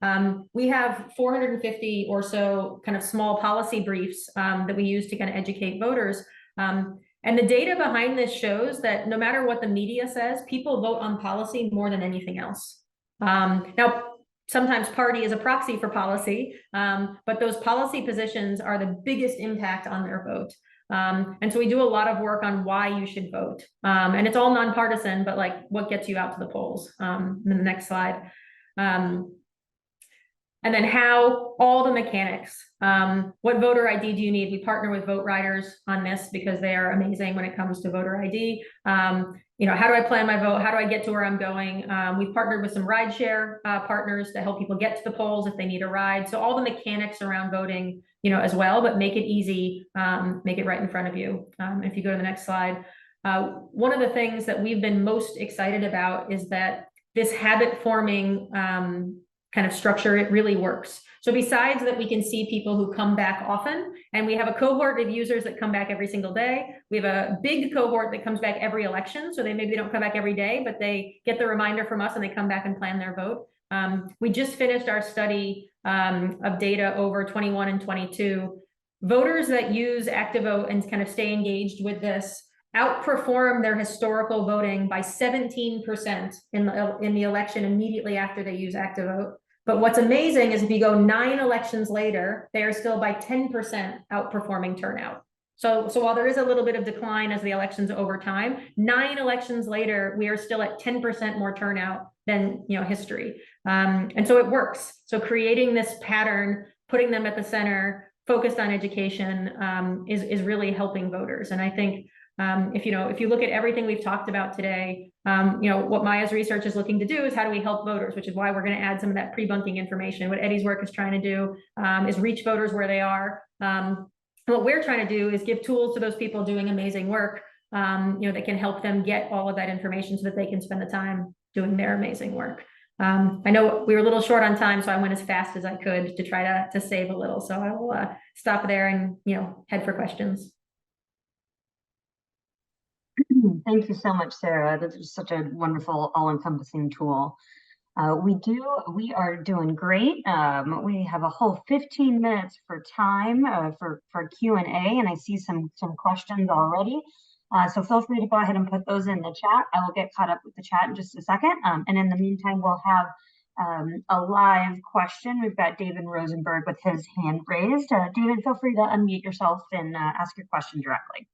We have 450 or so kind of small policy briefs that we use to kind of educate voters. And the data behind this shows that no matter what the media says, people vote on policy more than anything else. Now, sometimes party is a proxy for policy, but those policy positions are the biggest impact on their vote. And so we do a lot of work on why you should vote. And it's all nonpartisan, but like what gets you out to the polls. In the next slide. And then how, all the mechanics. What voter ID do you need? We partner with Vote Riders on this because they are amazing when it comes to voter ID. How do I plan my vote? How do I get to where I'm going? We've partnered with some rideshare partners to help people get to the polls if they need a ride. So all the mechanics around voting, as well, but make it easy, make it right in front of you. If you go to the next slide. One of the things that we've been most excited about is that this habit forming kind of structure, it really works. So besides that, we can see people who come back often, and we have a cohort of users that come back every single day. We have a big cohort that comes back every election. So they maybe don't come back every day, but they get the reminder from us and they come back and plan their vote. We just finished our study of data over 21 and 22. Voters that use ActiveVote and kind of stay engaged with this outperform their historical voting by 17% in the election immediately after they use ActiveVote. But what's amazing is if you go 9 elections later, they are still by 10% outperforming turnout. So while there is a little bit of decline as the elections over time, 9 elections later, we are still at 10% more turnout than history. And so it works. So creating this pattern, putting them at the center, focused on education, is really helping voters. And I think if you look at everything we've talked about today, what Maya's research is looking to do is how do we help voters, which is why we're going to add some of that pre-bunking information. What Eddie's work is trying to do is reach voters where they are. What we're trying to do is give tools to those people doing amazing work, that can help them get all of that information so that they can spend the time doing their amazing work. I know we were a little short on time, so I went as fast as I could to try to save a little. So I will stop there and head for questions. Thank you so much, Sarah. This is such a wonderful, all-encompassing tool. We are doing great. We have a whole 15 minutes for time for Q&A, and I see some questions already. So feel free to go ahead and put those in the chat. I will get caught up with the chat in just a second. And in the meantime, we'll have a live question. We've got David Rosenberg with his hand raised. David, feel free to unmute yourself and ask your question directly.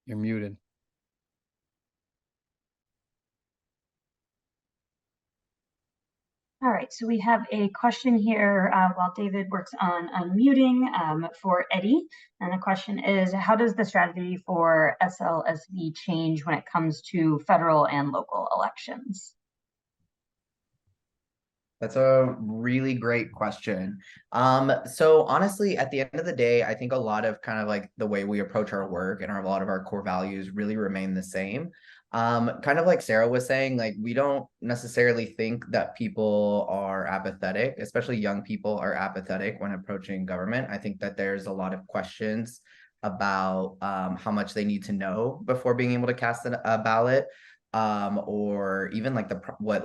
You're muted. All right, so we have a question here while David works on unmuting for Eddie. And the question is, how does the strategy for SLSV change when it comes to federal and local elections? That's a really great question. So honestly, at the end of the day, I think a lot of kind of like the way we approach our work and a lot of our core values really remain the same. Kind of like Sarah was saying, like we don't necessarily think that people are apathetic, especially young people are apathetic when approaching government. I think that there's a lot of questions about how much they need to know before being able to cast a ballot, or even like what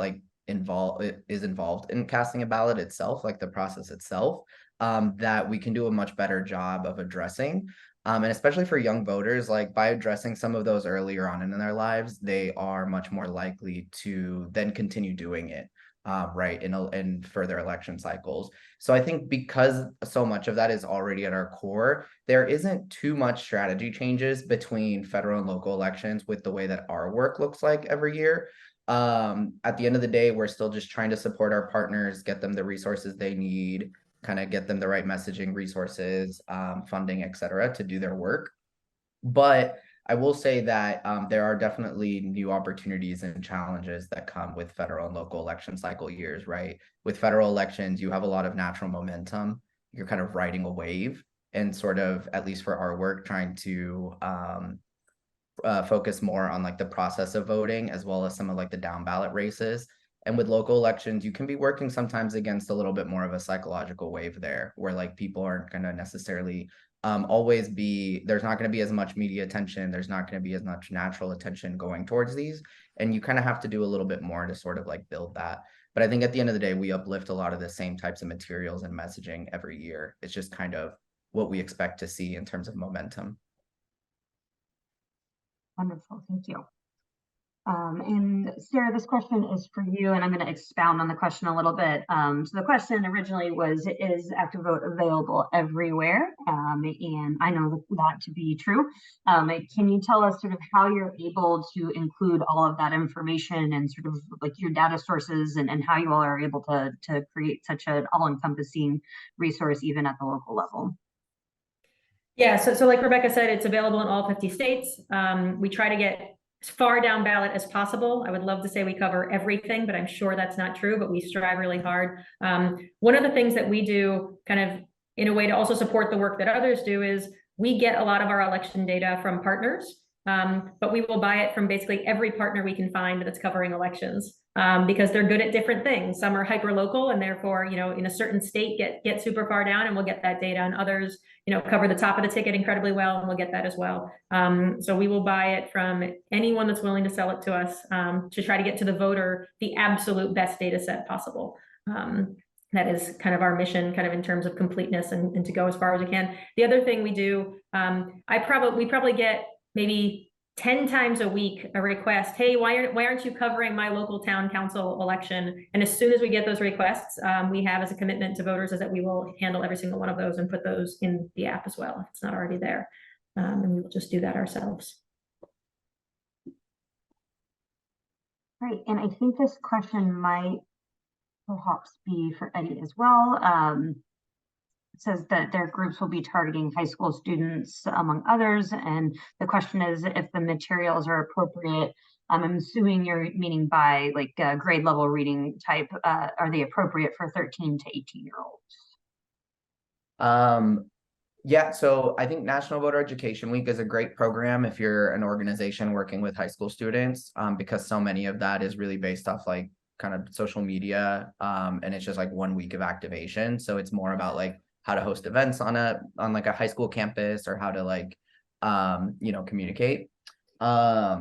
is involved in casting a ballot itself, like the process itself, that we can do a much better job of addressing. And especially for young voters, like by addressing some of those earlier on in their lives, they are much more likely to then continue doing it right, in further election cycles. So I think because so much of that is already at our core, there isn't too much strategy changes between federal and local elections with the way that our work looks like every year. At the end of the day, we're still just trying to support our partners, get them the resources they need, kind of get them the right messaging, resources, funding, et cetera, to do their work. But I will say that there are definitely new opportunities and challenges that come with federal and local election cycle years, right? With federal elections, you have a lot of natural momentum. You're kind of riding a wave and sort of, at least for our work, trying to focus more on like the process of voting as well as some of like the down ballot races. And with local elections, you can be working sometimes against a little bit more of a psychological wave there, where like people aren't going to necessarily always be, there's not going to be as much media attention. There's not going to be as much natural attention going towards these. And you kind of have to do a little bit more to sort of like build that. But I think at the end of the day, we uplift a lot of the same types of materials and messaging every year. It's just kind of what we expect to see in terms of momentum. Wonderful, thank you. And Sarah, this question is for you, and I'm going to expound on the question a little bit. So the question originally was, is Active Vote available everywhere? And I know that to be true. Can you tell us sort of how you're able to include all of that information and sort of like your data sources and how you all are able to create such an all-encompassing resource even at the local level? Yeah, so like Rebecca said, it's available in all 50 states. We try to get as far down ballot as possible. I would love to say we cover everything, but I'm sure that's not true, but we strive really hard. One of the things that we do kind of in a way to also support the work that others do is we get a lot of our election data from partners, but we will buy it from basically every partner we can find that's covering elections. Because they're good at different things. Some are hyper local and therefore, you know, in a certain state get super far down and we'll get that data, and others, you know, cover the top of the ticket incredibly well and we'll get that as well. So we will buy it from anyone that's willing to sell it to us to try to get to the voter the absolute best data set possible. That is kind of our mission, kind of in terms of completeness and to go as far as we can. The other thing we do, we probably get maybe 10 times a week a request, hey, why aren't you covering my local town council election? And as soon as we get those requests, we have as a commitment to voters is that we will handle every single one of those and put those in the app as well if it's not already there. And we will just do that ourselves. Great, and I think this question might perhaps be for Eddie as well. It says that their groups will be targeting high school students, among others. And the question is if the materials are appropriate. I'm assuming you're meaning by like grade level reading type. Are they appropriate for 13 to 18-year-olds? Yeah, so I think National Voter Education Week is a great program if you're an organization working with high school students, because so many of that is really based off like kind of social media, and it's just like 1 week of activation. So it's more about like how to host events on like a high school campus or how to like, you know, communicate. A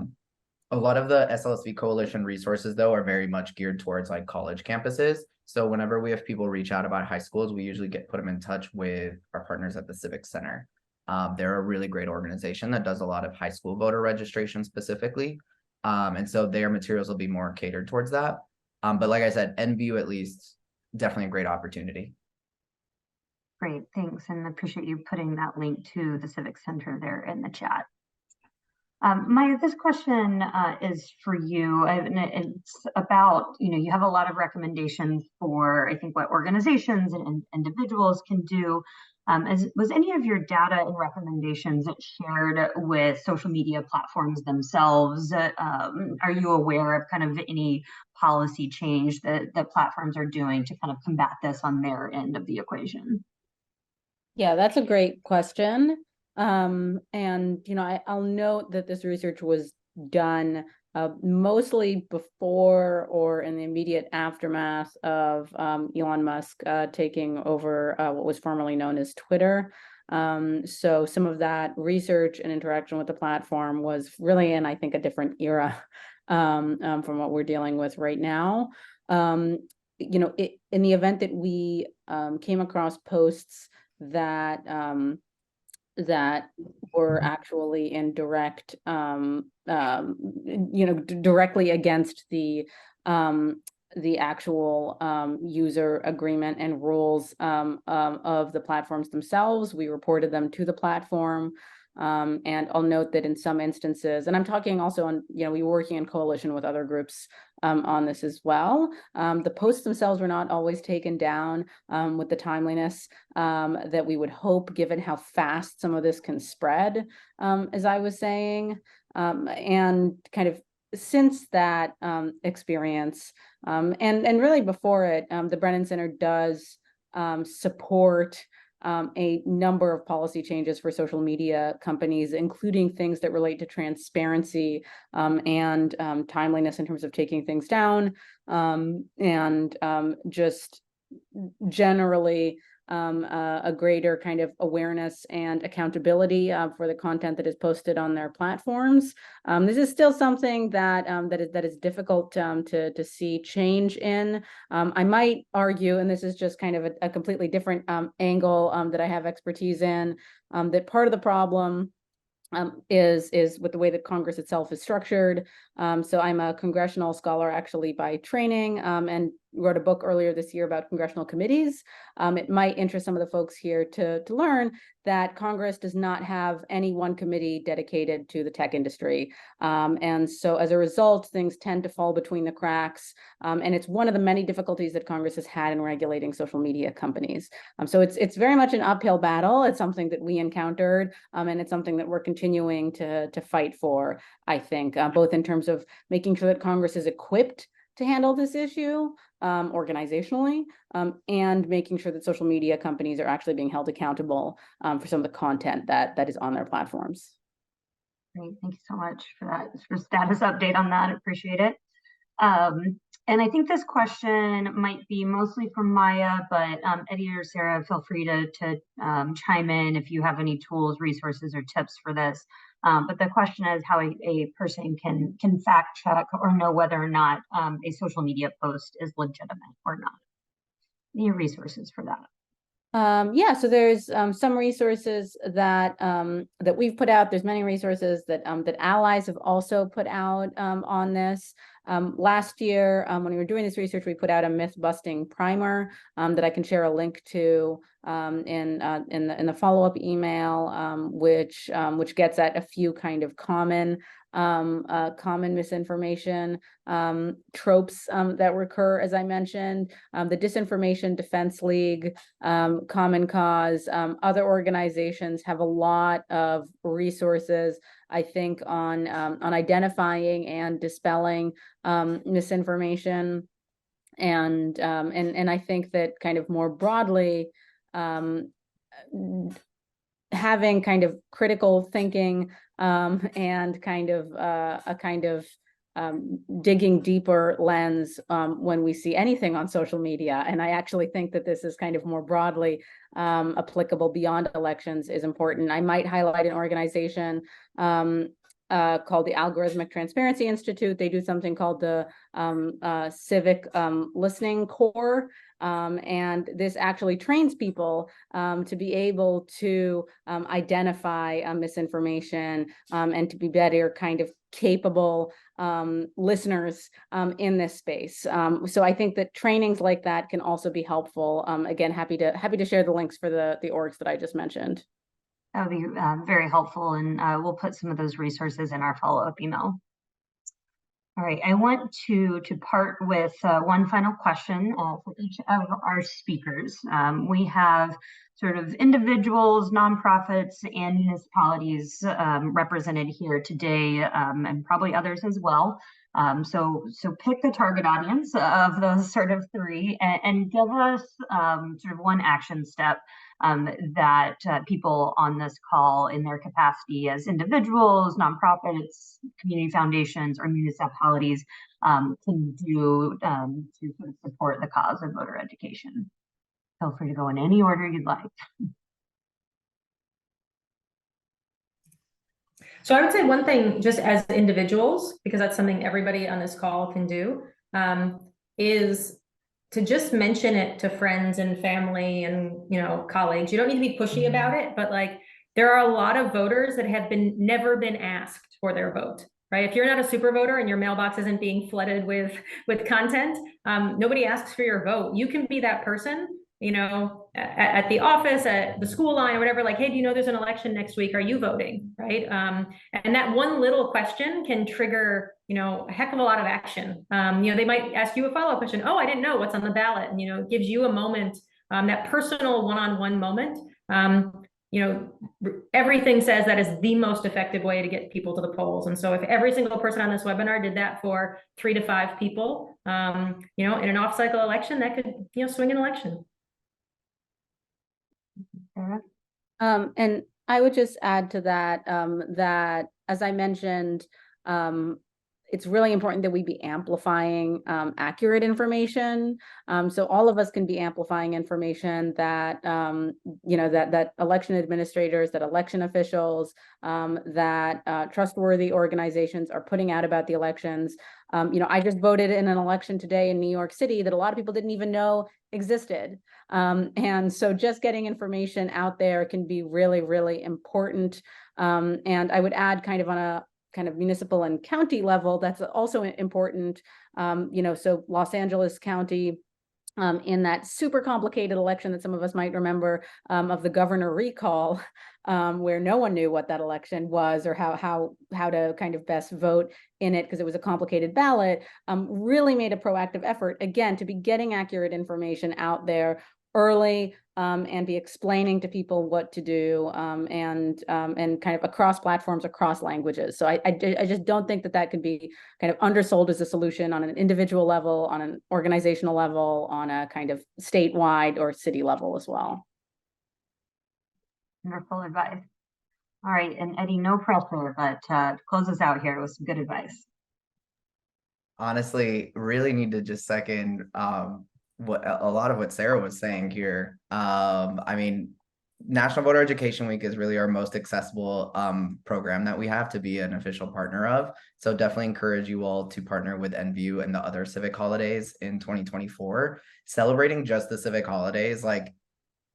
lot of the SLSV Coalition resources though are very much geared towards like college campuses. So whenever we have people reach out about high schools, we usually put them in touch with our partners at the Civic Center. They're a really great organization that does a lot of high school voter registration specifically. And so their materials will be more catered towards that. But like I said, NVU at least, definitely a great opportunity. Great, thanks, and I appreciate you putting that link to the Civic Center there in the chat. Maya, this question is for you, and it's about, you know, you have a lot of recommendations for, I think, what organizations and individuals can do. Was any of your data and recommendations shared with social media platforms themselves? Are you aware of kind of any policy change that platforms are doing to kind of combat this on their end of the equation? Yeah, that's a great question. And, you know, I'll note that this research was done mostly before or in the immediate aftermath of Elon Musk taking over what was formerly known as Twitter. So some of that research and interaction with the platform was really in, I think, a different era from what we're dealing with right now. You know, in the event that we came across posts that that were actually in direct, you know, directly against the the actual user agreement and rules of the platforms themselves. We reported them to the platform. And I'll note that in some instances, and I'm talking also on, we were working in coalition with other groups on this as well. The posts themselves were not always taken down with the timeliness that we would hope, given how fast some of this can spread, as I was saying. And kind of since that experience, and really before it, the Brennan Center does support a number of policy changes for social media companies, including things that relate to transparency and timeliness in terms of taking things down, and just generally a greater kind of awareness and accountability for the content that is posted on their platforms. This is still something that that is difficult to see change in. I might argue, and this is just kind of a completely different angle that I have expertise in, that part of the problem is with the way that Congress itself is structured. So I'm a congressional scholar actually by training, and wrote a book earlier this year about congressional committees. It might interest some of the folks here to learn that Congress does not have any one committee dedicated to the tech industry. And so as a result, things tend to fall between the cracks. And it's one of the many difficulties that Congress has had in regulating social media companies. So it's very much an uphill battle. It's something that we encountered, and it's something that we're continuing to fight for, I think, both in terms of making sure that Congress is equipped to handle this issue organizationally, and making sure that social media companies are actually being held accountable for some of the content that is on their platforms. Great, thank you so much for that status update on that. Appreciate it. And I think this question might be mostly from Maya, but Eddie or Sarah, feel free to chime in if you have any tools, resources, or tips for this. But the question is how a person can fact check or know whether or not a social media post is legitimate or not. Any resources for that? Yeah, so there's some resources that that we've put out. There's many resources that that allies have also put out on this. Last year, when we were doing this research, we put out a myth-busting primer that I can share a link to in the follow-up email, which gets at a few kind of common misinformation tropes that recur, as I mentioned. The Disinformation Defense League, Common Cause, other organizations have a lot of resources, I think, on identifying and dispelling misinformation, and I think that kind of more broadly, having kind of critical thinking and kind of a kind of digging deeper lens when we see anything on social media. And I actually think that this is kind of more broadly applicable beyond elections is important. I might highlight an organization called the Algorithmic Transparency Institute. They do something called the Civic Listening Corps. And this actually trains people to be able to identify misinformation and to be better kind of capable listeners in this space. So I think that trainings like that can also be helpful. Again, happy to share the links for the orgs that I just mentioned. That would be very helpful, and we'll put some of those resources in our follow-up email. All right, I want to part with one final question for each of our speakers. We have sort of individuals, nonprofits, and municipalities represented here today, and probably others as well. So pick the target audience of those sort of three and give us sort of one action step that people on this call in their capacity as individuals, nonprofits, community foundations, or municipalities can do to sort of support the cause of voter education. Feel free to go in any order you'd like. So I would say one thing, just as individuals, because that's something everybody on this call can do, is to just mention it to friends and family and, colleagues. You don't need to be pushy about it, but like there are a lot of voters that have never been asked for their vote. right? If you're not a super voter and your mailbox isn't being flooded with content, nobody asks for your vote. You can be that person, you know, at the office, at the school line, or whatever, like, hey, do you know there's an election next week? Are you voting, right? And that one little question can trigger, you know, a heck of a lot of action. You know, they might ask you a follow-up question. Oh, I didn't know what's on the ballot. And, you know, it gives you a moment, that personal one-on-one moment. You know, everything says that is the most effective way to get people to the polls. And so if every single person on this webinar did that for 3 to 5 people, you know, in an off-cycle election, that could, you know, swing an election. And I would just add to that, that as I mentioned, it's really important that we be amplifying accurate information. So all of us can be amplifying information that, you know, that election administrators, that election officials, that trustworthy organizations are putting out about the elections. You know, I just voted in an election today in New York City that a lot of people didn't even know existed. And so just getting information out there can be really, really important. And I would add, kind of on a kind of municipal and county level, that's also important. You know, so Los Angeles County, in that super complicated election that some of us might remember, of the governor recall, where no one knew what that election was or how to kind of best vote in it because it was a complicated ballot, really made a proactive effort, again, to be getting accurate information out there early, and be explaining to people what to do, and kind of across platforms, across languages. So I just don't think that could be kind of undersold as a solution on an individual level, on an organizational level, on a kind of statewide or city level as well. Wonderful advice. All right, and Eddie, no pressure, but close us out here with some good advice. Honestly, really need to just second what a lot of what Sarah was saying here. I mean, National Voter Education Week is really our most accessible program that we have to be an official partner of. So definitely encourage you all to partner with NVU and the other civic holidays in 2024. Celebrating just the civic holidays, like,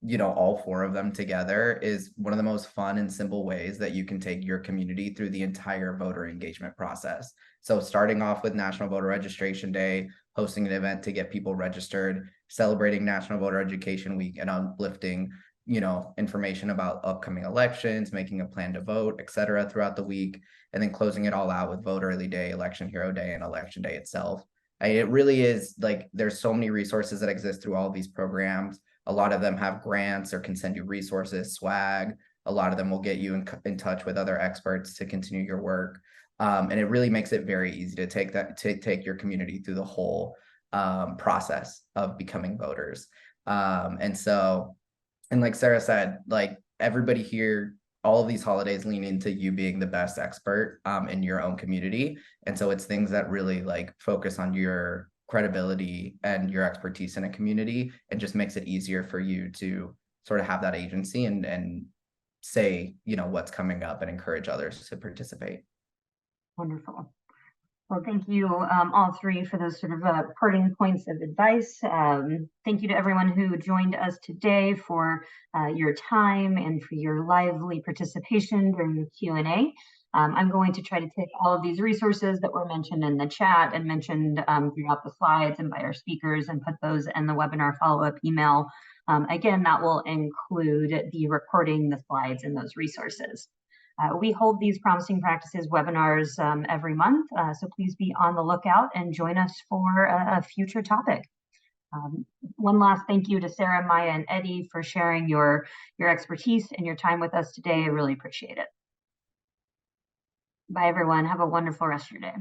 you know, all 4 of them together, is one of the most fun and simple ways that you can take your community through the entire voter engagement process. So starting off with National Voter Registration Day, hosting an event to get people registered, celebrating National Voter Education Week, and uplifting, you know, information about upcoming elections, making a plan to vote, etc. throughout the week, and then closing it all out with Vote Early Day, Election Hero Day, and Election Day itself. It really is, like, there's so many resources that exist through all of these programs. A lot of them have grants or can send you resources, swag. A lot of them will get you in touch with other experts to continue your work. And it really makes it very easy to take your community through the whole process of becoming voters. And like Sarah said, like, everybody here, all of these holidays lean into you being the best expert in your own community. And so it's things that really, like, focus on your credibility and your expertise in a community, and just makes it easier for you to sort of have that agency and say, you know, what's coming up and encourage others to participate. Wonderful. Well, thank you all 3 for those sort of parting points of advice. Thank you to everyone who joined us today for your time and for your lively participation during the Q&A. I'm going to try to take all of these resources that were mentioned in the chat and mentioned throughout the slides and by our speakers, and put those in the webinar follow-up email. Again, that will include the recording, the slides, and those resources. We hold these Promising Practices webinars every month, so please be on the lookout and join us for a future topic. One last thank you to Sarah, Maya, and Eddie for sharing your expertise and your time with us today. I really appreciate it. Bye, everyone. Have a wonderful rest of your day.